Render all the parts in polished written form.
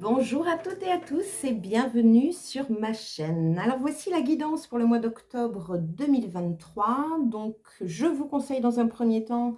Bonjour à toutes et à tous et bienvenue sur ma chaîne. Alors voici la guidance pour le mois d'octobre 2023. Donc je vous conseille dans un premier temps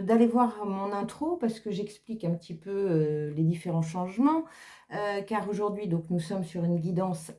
d'aller voir mon intro parce que j'explique un petit peu les différents changements. Car aujourd'hui donc nous sommes sur une guidance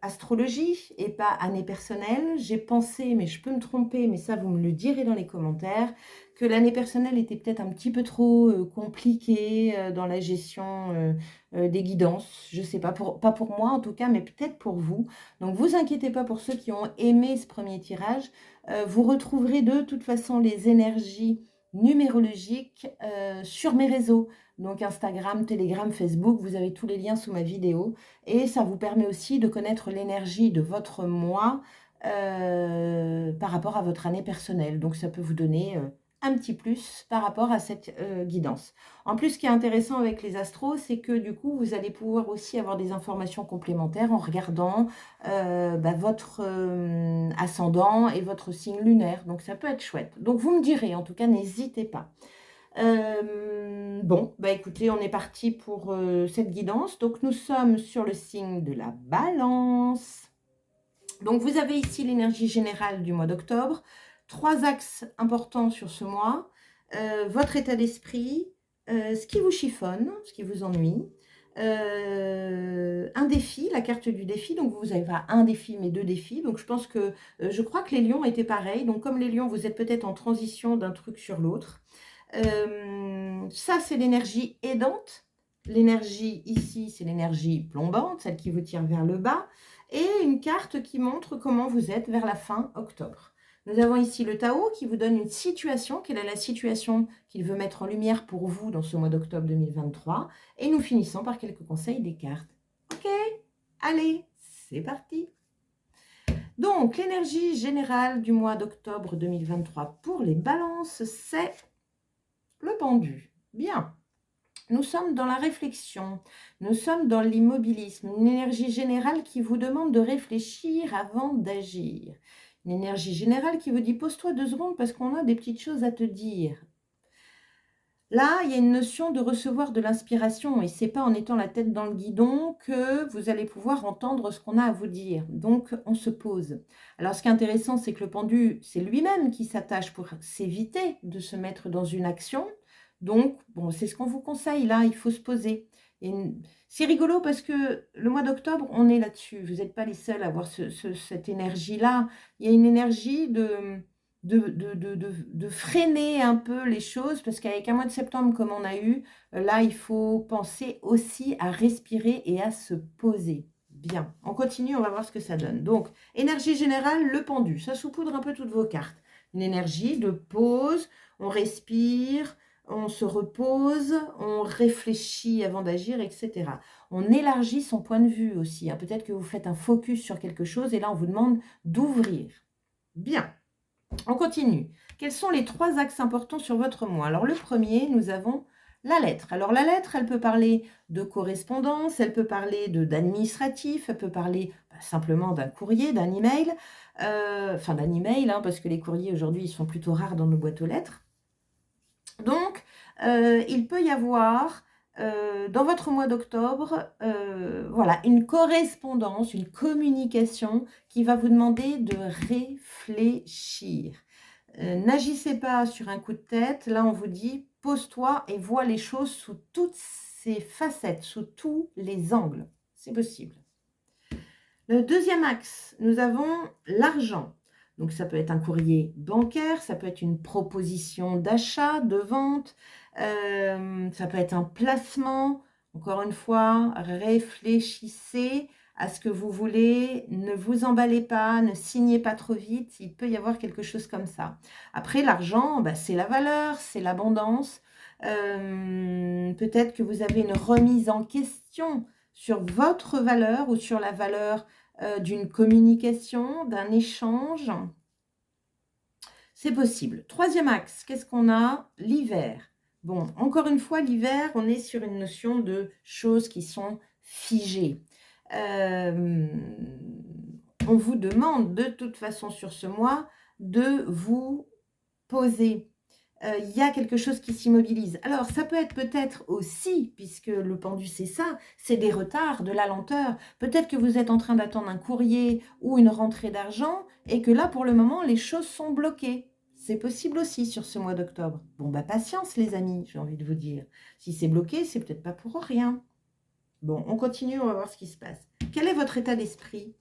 astrologie et pas année personnelle. J'ai pensé, mais je peux me tromper, mais ça vous me le direz dans les commentaires, que l'année personnelle était peut-être un petit peu trop compliquée dans la gestion des guidances. Je sais pas, pas pour moi en tout cas, mais peut-être pour vous. Donc vous inquiétez pas pour ceux qui ont aimé ce premier tirage. Vous retrouverez de toute façon les énergies numérologiques sur mes réseaux. Donc Instagram, Telegram, Facebook, vous avez tous les liens sous ma vidéo. Et ça vous permet aussi de connaître l'énergie de votre mois par rapport à votre année personnelle. Donc ça peut vous donner un petit plus par rapport à cette guidance. En plus, ce qui est intéressant avec les astros, c'est que du coup, vous allez pouvoir aussi avoir des informations complémentaires en regardant votre ascendant et votre signe lunaire. Donc ça peut être chouette. Donc vous me direz, en tout cas, n'hésitez pas. Bon, bah écoutez, on est parti pour cette guidance. Donc nous sommes sur le signe de la Balance. Donc vous avez ici l'énergie générale du mois d'octobre. 3 axes importants sur ce mois. Votre état d'esprit, ce qui vous chiffonne, ce qui vous ennuie. Un défi, la carte du défi. Donc vous avez pas un défi, mais 2 défis. Donc je pense que, je crois que les lions étaient pareils. Donc comme les lions, vous êtes peut-être en transition d'un truc sur l'autre. Ça, c'est l'énergie aidante. L'énergie ici, c'est l'énergie plombante, celle qui vous tire vers le bas. Et une carte qui montre comment vous êtes vers la fin octobre. Nous avons ici le Tao qui vous donne une situation. Quelle est la situation qu'il veut mettre en lumière pour vous dans ce mois d'octobre 2023. Et nous finissons par quelques conseils des cartes. Ok, allez, c'est parti. Donc, l'énergie générale du mois d'octobre 2023 pour les balances, c'est le pendu. Bien. Nous sommes dans la réflexion, nous sommes dans l'immobilisme, une énergie générale qui vous demande de réfléchir avant d'agir. Une énergie générale qui vous dit pose-toi 2 secondes parce qu'on a des petites choses à te dire. Là, il y a une notion de recevoir de l'inspiration et c'est pas en étant la tête dans le guidon que vous allez pouvoir entendre ce qu'on a à vous dire. Donc, on se pose. Alors, ce qui est intéressant, c'est que le pendu, c'est lui-même qui s'attache pour s'éviter de se mettre dans une action. Donc, bon, c'est ce qu'on vous conseille là, il faut se poser. Et c'est rigolo parce que le mois d'octobre, on est là-dessus. Vous n'êtes pas les seuls à avoir cette énergie-là. Il y a une énergie de freiner un peu les choses, parce qu'avec un mois de septembre comme on a eu, là, il faut penser aussi à respirer et à se poser. Bien, on continue, on va voir ce que ça donne. Donc, énergie générale, le pendu, ça saupoudre un peu toutes vos cartes. Une énergie de pause, on respire, on se repose, on réfléchit avant d'agir, etc. On élargit son point de vue aussi, hein. Peut-être que vous faites un focus sur quelque chose et là, on vous demande d'ouvrir. Bien. On continue. Quels sont les 3 axes importants sur votre mois? Alors, le premier, nous avons la lettre. Alors, la lettre, elle peut parler de correspondance, elle peut parler d'administratif, elle peut parler simplement d'un courrier, d'un email, enfin d'un email, hein, parce que les courriers aujourd'hui, ils sont plutôt rares dans nos boîtes aux lettres. Donc, il peut y avoir dans votre mois d'octobre, voilà, une correspondance, une communication qui va vous demander de réfléchir. N'agissez pas sur un coup de tête. Là, on vous dit, pose-toi et vois les choses sous toutes ses facettes, sous tous les angles. C'est possible. Le deuxième axe, nous avons l'argent. Donc, ça peut être un courrier bancaire, ça peut être une proposition d'achat, de vente, ça peut être un placement. Encore une fois, réfléchissez à ce que vous voulez, ne vous emballez pas, ne signez pas trop vite, il peut y avoir quelque chose comme ça. Après, l'argent, c'est la valeur, c'est l'abondance. Peut-être que vous avez une remise en question sur votre valeur ou sur la valeur d'une communication, d'un échange. C'est possible. Troisième axe, qu'est-ce qu'on a? L'hiver. Bon, encore une fois, l'hiver, on est sur une notion de choses qui sont figées. On vous demande de toute façon sur ce mois de vous poser, il y a quelque chose qui s'immobilise. Alors, ça peut être peut-être aussi, puisque le pendu, c'est ça, c'est des retards, de la lenteur. Peut-être que vous êtes en train d'attendre un courrier ou une rentrée d'argent et que là, pour le moment, les choses sont bloquées. C'est possible aussi sur ce mois d'octobre. Bon, bah patience, les amis, j'ai envie de vous dire. Si c'est bloqué, c'est peut-être pas pour rien. Bon, on continue, on va voir ce qui se passe. Quel est votre état d'esprit?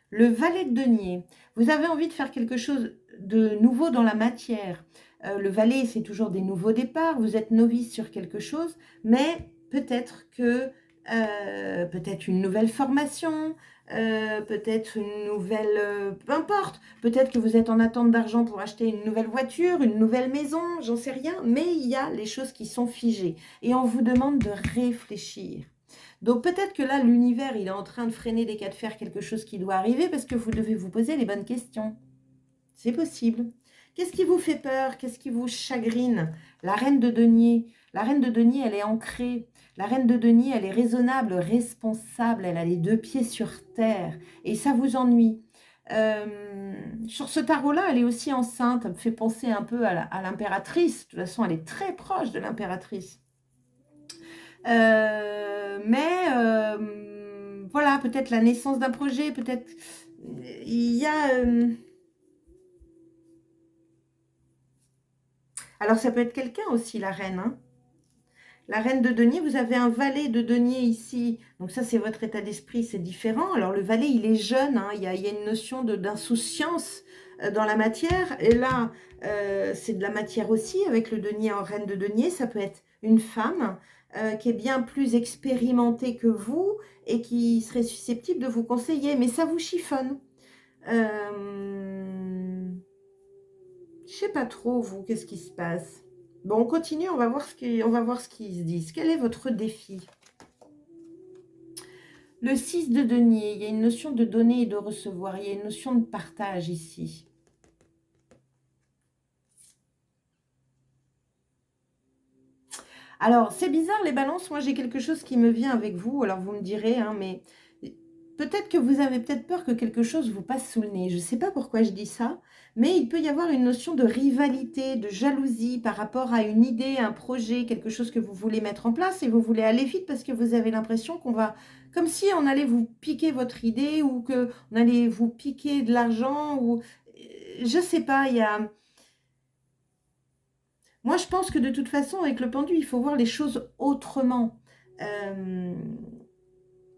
Le valet de denier. Vous avez envie de faire quelque chose de nouveau dans la matière. Le valet, c'est toujours des nouveaux départs. Vous êtes novice sur quelque chose, mais peut-être que peut-être une nouvelle formation, peut-être une nouvelle, peu importe. Peut-être que vous êtes en attente d'argent pour acheter une nouvelle voiture, une nouvelle maison, j'en sais rien. Mais il y a les choses qui sont figées et on vous demande de réfléchir. Donc peut-être que là, l'univers, il est en train de freiner des cas de faire quelque chose qui doit arriver parce que vous devez vous poser les bonnes questions. C'est possible. Qu'est-ce qui vous fait peur? Qu'est-ce qui vous chagrine? La reine de denier. La reine de denier, elle est ancrée. La reine de denier, elle est raisonnable, responsable. Elle a les deux pieds sur terre. Et ça vous ennuie. Sur ce tarot-là, elle est aussi enceinte. Elle me fait penser un peu à l'impératrice. De toute façon, elle est très proche de l'impératrice. Voilà, peut-être la naissance d'un projet, peut-être il y a... Alors ça peut être quelqu'un aussi, la reine. Hein. La reine de denier, vous avez un valet de denier ici. Donc ça, c'est votre état d'esprit, c'est différent. Alors le valet, il est jeune. Hein. Il y a une notion d'insouciance dans la matière. Et là, c'est de la matière aussi, avec le denier en reine de denier. Ça peut être une femme qui est bien plus expérimentée que vous et qui serait susceptible de vous conseiller. Mais ça vous chiffonne. Je sais pas trop, vous, qu'est-ce qui se passe. Bon, on continue, on va voir ce qu'ils se disent. Quel est votre défi? Le 6 de denier, il y a une notion de donner et de recevoir. Il y a une notion de partage ici. Alors, c'est bizarre les balances. Moi, j'ai quelque chose qui me vient avec vous. Alors, vous me direz, hein, mais peut-être que vous avez peut-être peur que quelque chose vous passe sous le nez. Je ne sais pas pourquoi je dis ça, mais il peut y avoir une notion de rivalité, de jalousie par rapport à une idée, un projet, quelque chose que vous voulez mettre en place et vous voulez aller vite parce que vous avez l'impression qu'on va, comme si on allait vous piquer votre idée ou qu'on allait vous piquer de l'argent ou je ne sais pas, il y a... Moi, je pense que de toute façon, avec le pendu, il faut voir les choses autrement.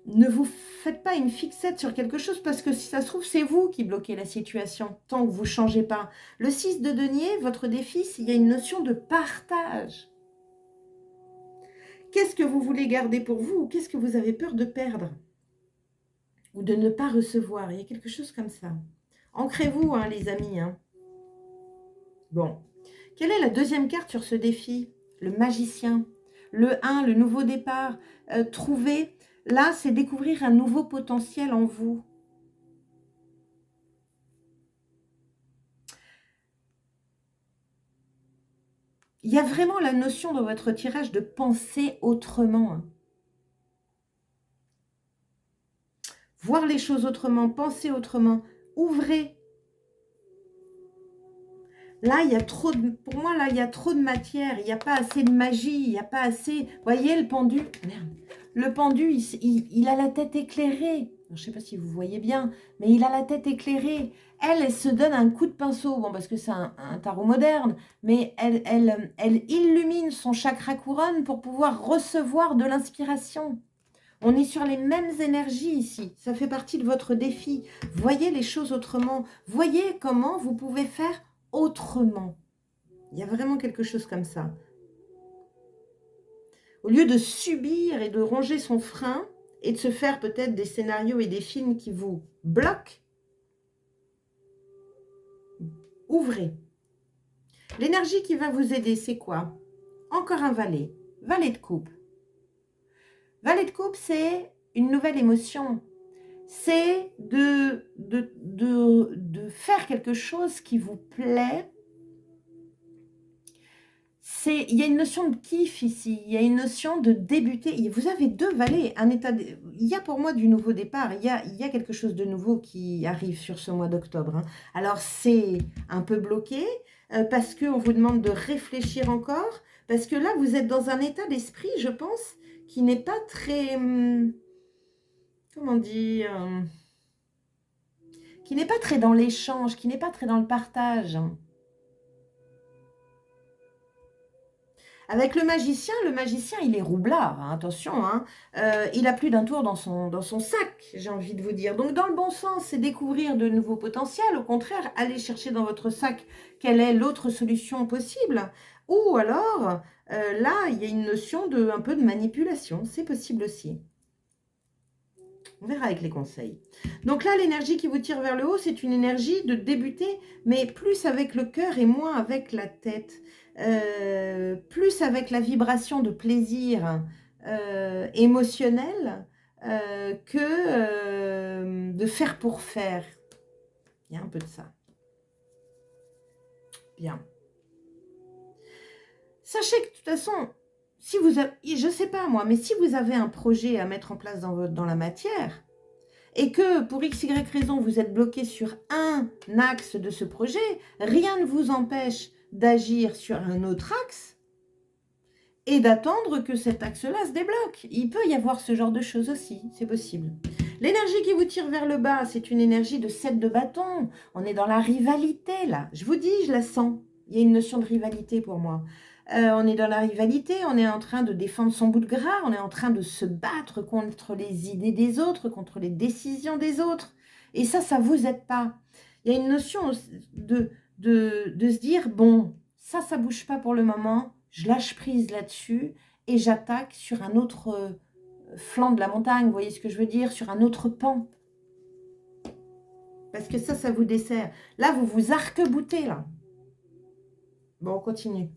Ne vous faites pas une fixette sur quelque chose parce que si ça se trouve, c'est vous qui bloquez la situation tant que vous ne changez pas. Le 6 de denier, votre défi, il y a une notion de partage. Qu'est-ce que vous voulez garder pour vous ou qu'est-ce que vous avez peur de perdre ou de ne pas recevoir? Il y a quelque chose comme ça. Ancrez-vous, hein, les amis. Hein. Bon. Quelle est la deuxième carte sur ce défi? Le magicien. Le 1, le nouveau départ. Trouver, là, c'est découvrir un nouveau potentiel en vous. Il y a vraiment la notion dans votre tirage de penser autrement. Hein. Voir les choses autrement, penser autrement. Ouvrez. Là, il y a trop de... Pour moi, là, il y a trop de matière. Il n'y a pas assez de magie. Il n'y a pas assez... Vous voyez, le pendu... Merde. Le pendu, il a la tête éclairée. Je ne sais pas si vous voyez bien, mais il a la tête éclairée. Elle se donne un coup de pinceau. Bon, parce que c'est un tarot moderne. Mais elle illumine son chakra couronne pour pouvoir recevoir de l'inspiration. On est sur les mêmes énergies ici. Ça fait partie de votre défi. Voyez les choses autrement. Voyez comment vous pouvez faire autrement. Il y a vraiment quelque chose comme ça. Au lieu de subir et de ronger son frein et de se faire peut-être des scénarios et des films qui vous bloquent, ouvrez. L'énergie qui va vous aider, c'est quoi? Encore un valet. Valet de coupe. Valet de coupe, c'est une nouvelle émotion. C'est de faire quelque chose qui vous plaît. il y a une notion de kiff ici, il y a une notion de débuter. Vous avez 2 valets, il y a pour moi du nouveau départ, il y a quelque chose de nouveau qui arrive sur ce mois d'octobre, hein. Alors c'est un peu bloqué, parce qu'on vous demande de réfléchir encore, parce que là, vous êtes dans un état d'esprit, je pense, qui n'est pas très, comment dire? Qui n'est pas très dans l'échange, qui n'est pas très dans le partage. Avec le magicien, il est roublard, hein, attention, hein. Il a plus d'un tour dans son sac, j'ai envie de vous dire. Donc dans le bon sens, c'est découvrir de nouveaux potentiels. Au contraire, aller chercher dans votre sac quelle est l'autre solution possible. Ou alors, là, il y a une notion de un peu de manipulation, c'est possible aussi. On verra avec les conseils. Donc là, l'énergie qui vous tire vers le haut, c'est une énergie de débuter, mais plus avec le cœur et moins avec la tête. Plus avec la vibration de plaisir émotionnel que de faire pour faire. Il y a un peu de ça. Bien. Sachez que de toute façon, si vous avez, je ne sais pas moi, mais si vous avez un projet à mettre en place dans la matière, et que pour x, y raison, vous êtes bloqué sur un axe de ce projet, rien ne vous empêche d'agir sur un autre axe et d'attendre que cet axe-là se débloque. Il peut y avoir ce genre de choses aussi, c'est possible. L'énergie qui vous tire vers le bas, c'est une énergie de 7 de bâton. On est dans la rivalité, là. Je vous dis, je la sens. Il y a une notion de rivalité pour moi. On est dans la rivalité, on est en train de défendre son bout de gras, on est en train de se battre contre les idées des autres, contre les décisions des autres. Et ça vous aide pas. Il y a une notion de se dire, bon, ça bouge pas pour le moment, je lâche prise là-dessus et j'attaque sur un autre flanc de la montagne, vous voyez ce que je veux dire, sur un autre pan. Parce que ça vous dessert. Là, vous vous arc-boutez, là. Bon, on continue.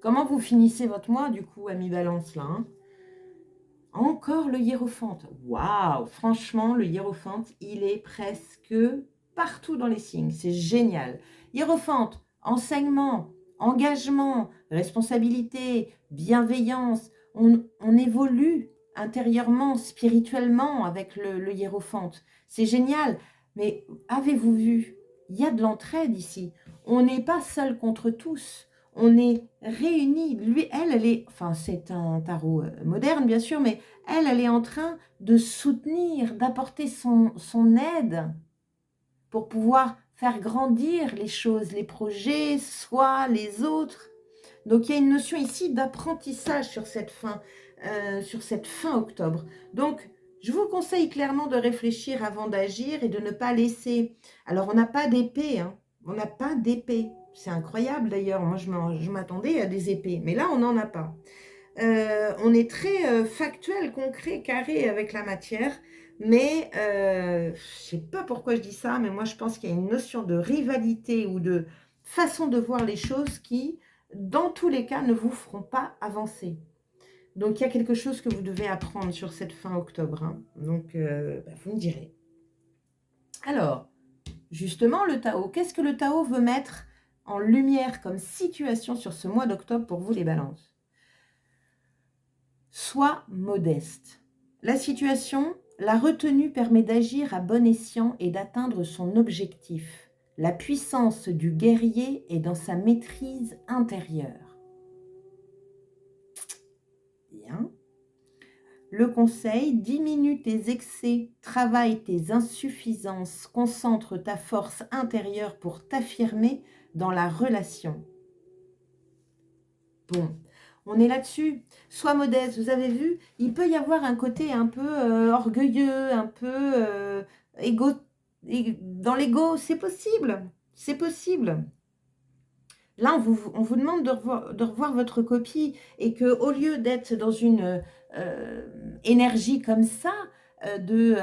Comment vous finissez votre mois, du coup, ami Balance, là, hein? Encore le hiérophante. Waouh! Franchement, le hiérophante, il est presque partout dans les signes. C'est génial. Hiérophante, enseignement, engagement, responsabilité, bienveillance. On évolue intérieurement, spirituellement avec le hiérophante. C'est génial. Mais avez-vous vu? Il y a de l'entraide ici. On n'est pas seul contre tous. On est réunis. Lui, elle est... Enfin, c'est un tarot moderne, bien sûr, mais elle est en train de soutenir, d'apporter son aide pour pouvoir faire grandir les choses, les projets, soi, les autres. Donc, il y a une notion ici d'apprentissage sur cette fin octobre. Donc, je vous conseille clairement de réfléchir avant d'agir et de ne pas laisser... Alors, on n'a pas d'épée, hein. On n'a pas d'épée. C'est incroyable d'ailleurs. Moi, je m'attendais à des épées. Mais là, on n'en a pas. On est très factuel, concret, carré avec la matière. Mais je ne sais pas pourquoi je dis ça, mais moi, je pense qu'il y a une notion de rivalité ou de façon de voir les choses qui, dans tous les cas, ne vous feront pas avancer. Donc, il y a quelque chose que vous devez apprendre sur cette fin octobre, hein. Donc, vous me direz. Alors, justement, le Tao. Qu'est-ce que le Tao veut mettre en lumière comme situation sur ce mois d'octobre pour vous, les balances? Sois modeste. La situation, la retenue permet d'agir à bon escient et d'atteindre son objectif. La puissance du guerrier est dans sa maîtrise intérieure. Bien. Le conseil, diminue tes excès, travaille tes insuffisances, concentre ta force intérieure pour t'affirmer dans la relation. Bon, on est là-dessus. Sois modeste, vous avez vu, il peut y avoir un côté un peu orgueilleux, un peu dans l'ego, c'est possible, c'est possible. Là, on vous demande de revoir votre copie et qu'au lieu d'être dans une énergie comme ça, de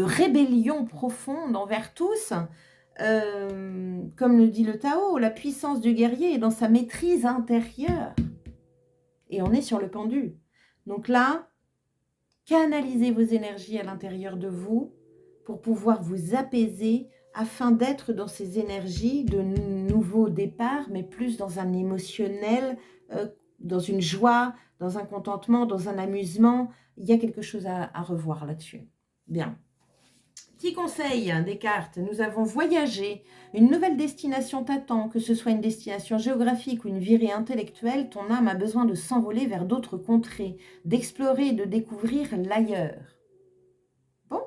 rébellion profonde envers tous, comme le dit le Tao, la puissance du guerrier est dans sa maîtrise intérieure. Et on est sur le pendu. Donc là, canalisez vos énergies à l'intérieur de vous pour pouvoir vous apaiser afin d'être dans ces énergies de nouveau départ, mais plus dans un émotionnel, dans une joie, dans un contentement, dans un amusement. Il y a quelque chose à revoir là-dessus. Bien. Petit conseil des cartes, nous avons voyagé, une nouvelle destination t'attend, que ce soit une destination géographique ou une virée intellectuelle, ton âme a besoin de s'envoler vers d'autres contrées, d'explorer et de découvrir l'ailleurs. Bon,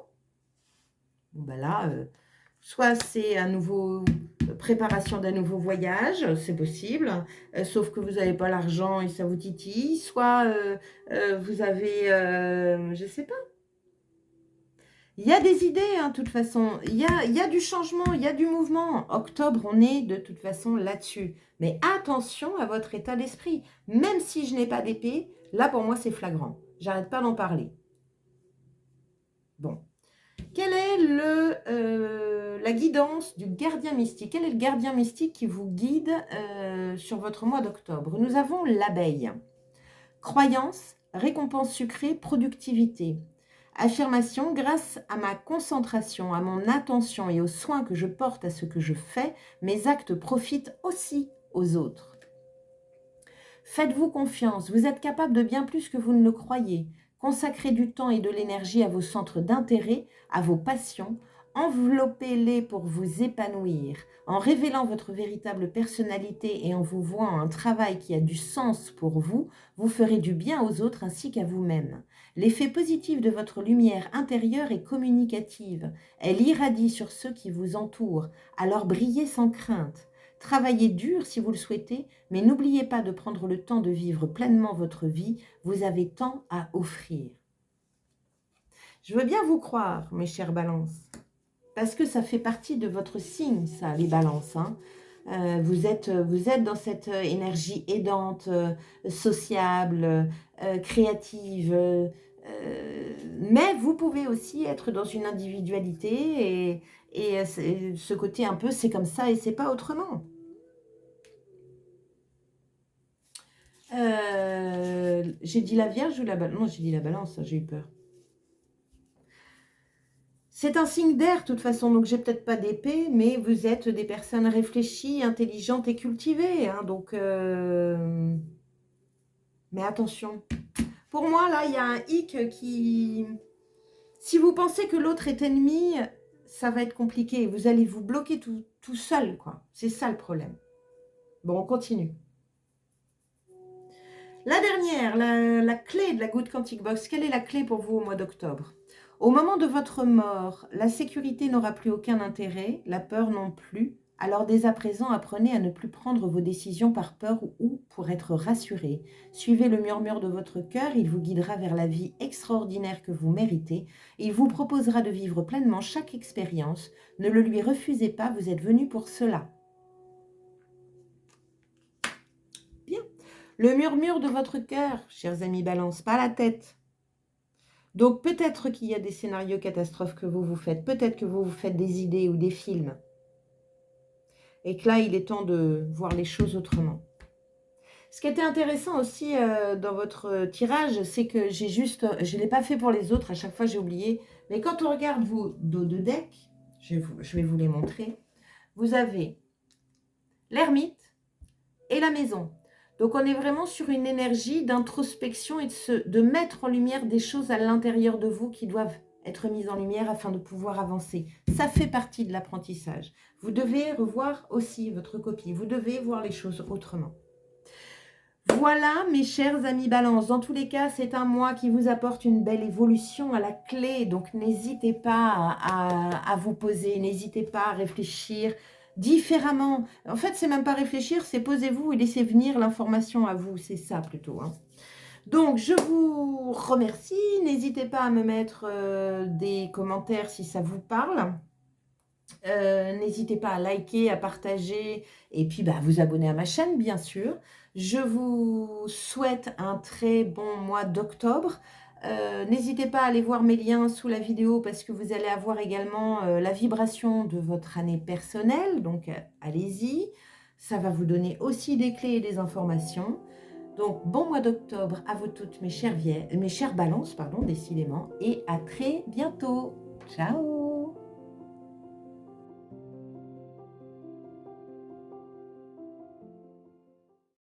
ben là, soit c'est un nouveau préparation d'un nouveau voyage, c'est possible, sauf que vous n'avez pas l'argent et ça vous titille, soit vous avez, je ne sais pas. Il y a des idées, de toute façon. Il y a du changement, il y a du mouvement. Octobre, on est de toute façon là-dessus. Mais attention à votre état d'esprit. Même si je n'ai pas d'épée, là, pour moi, c'est flagrant. J'arrête pas d'en parler. Bon. Quelle est la guidance du gardien mystique? Quel est le gardien mystique qui vous guide sur votre mois d'octobre? Nous avons l'abeille. Croyance, récompense sucrée, productivité. Affirmation, grâce à ma concentration, à mon attention et aux soins que je porte à ce que je fais, mes actes profitent aussi aux autres. Faites-vous confiance, vous êtes capable de bien plus que vous ne le croyez. Consacrez du temps et de l'énergie à vos centres d'intérêt, à vos passions. Enveloppez-les pour vous épanouir. En révélant votre véritable personnalité et en vous vouant un travail qui a du sens pour vous, vous ferez du bien aux autres ainsi qu'à vous-même. L'effet positif de votre lumière intérieure est communicative. Elle irradie sur ceux qui vous entourent. Alors brillez sans crainte. Travaillez dur si vous le souhaitez, mais n'oubliez pas de prendre le temps de vivre pleinement votre vie. Vous avez tant à offrir. Je veux bien vous croire, mes chères balances, parce que ça fait partie de votre signe, ça, les balances. Vous êtes dans cette énergie aidante, sociable, créative, mais vous pouvez aussi être dans une individualité et ce côté un peu c'est comme ça et c'est pas autrement. J'ai dit la Vierge ou la Balance? Non, j'ai dit la Balance, j'ai eu peur. C'est un signe d'air, de toute façon, donc j'ai peut-être pas d'épée, mais vous êtes des personnes réfléchies, intelligentes et cultivées. Donc, mais attention. Pour moi, là, il y a un hic qui... Si vous pensez que l'autre est ennemi, ça va être compliqué. Vous allez vous bloquer tout seul, quoi. C'est ça le problème. Bon, on continue. La dernière, la clé de la Good Quantic Box. Quelle est la clé pour vous au mois d'octobre? Au moment de votre mort, la sécurité n'aura plus aucun intérêt, la peur non plus. Alors dès à présent, apprenez à ne plus prendre vos décisions par peur ou pour être rassuré. Suivez le murmure de votre cœur, il vous guidera vers la vie extraordinaire que vous méritez. Il vous proposera de vivre pleinement chaque expérience. Ne le lui refusez pas, vous êtes venu pour cela. Bien. Le murmure de votre cœur, chers amis Balance, pas la tête. Donc peut-être qu'il y a des scénarios catastrophes que vous faites, peut-être que vous faites des idées ou des films. Et que là, il est temps de voir les choses autrement. Ce qui était intéressant aussi dans votre tirage, c'est que je ne l'ai pas fait pour les autres, à chaque fois j'ai oublié. Mais quand on regarde vos dos de deck, je vais vous les montrer, vous avez l'ermite et la maison. Donc, on est vraiment sur une énergie d'introspection et de mettre en lumière des choses à l'intérieur de vous qui doivent être mises en lumière afin de pouvoir avancer. Ça fait partie de l'apprentissage. Vous devez revoir aussi votre copie. Vous devez voir les choses autrement. Voilà, mes chers amis Balance. Dans tous les cas, c'est un mois qui vous apporte une belle évolution à la clé. Donc, n'hésitez pas à vous poser. N'hésitez pas à réfléchir différemment. En fait, c'est même pas réfléchir, c'est posez-vous et laissez venir l'information à vous. C'est ça plutôt. Donc, je vous remercie. N'hésitez pas à me mettre des commentaires si ça vous parle. N'hésitez pas à liker, à partager et puis à vous abonner à ma chaîne, bien sûr. Je vous souhaite un très bon mois d'octobre. N'hésitez pas à aller voir mes liens sous la vidéo parce que vous allez avoir également la vibration de votre année personnelle. Donc, allez-y. Ça va vous donner aussi des clés et des informations. Donc, bon mois d'octobre à vous toutes, mes chères balances, pardon, décidément. Et à très bientôt. Ciao!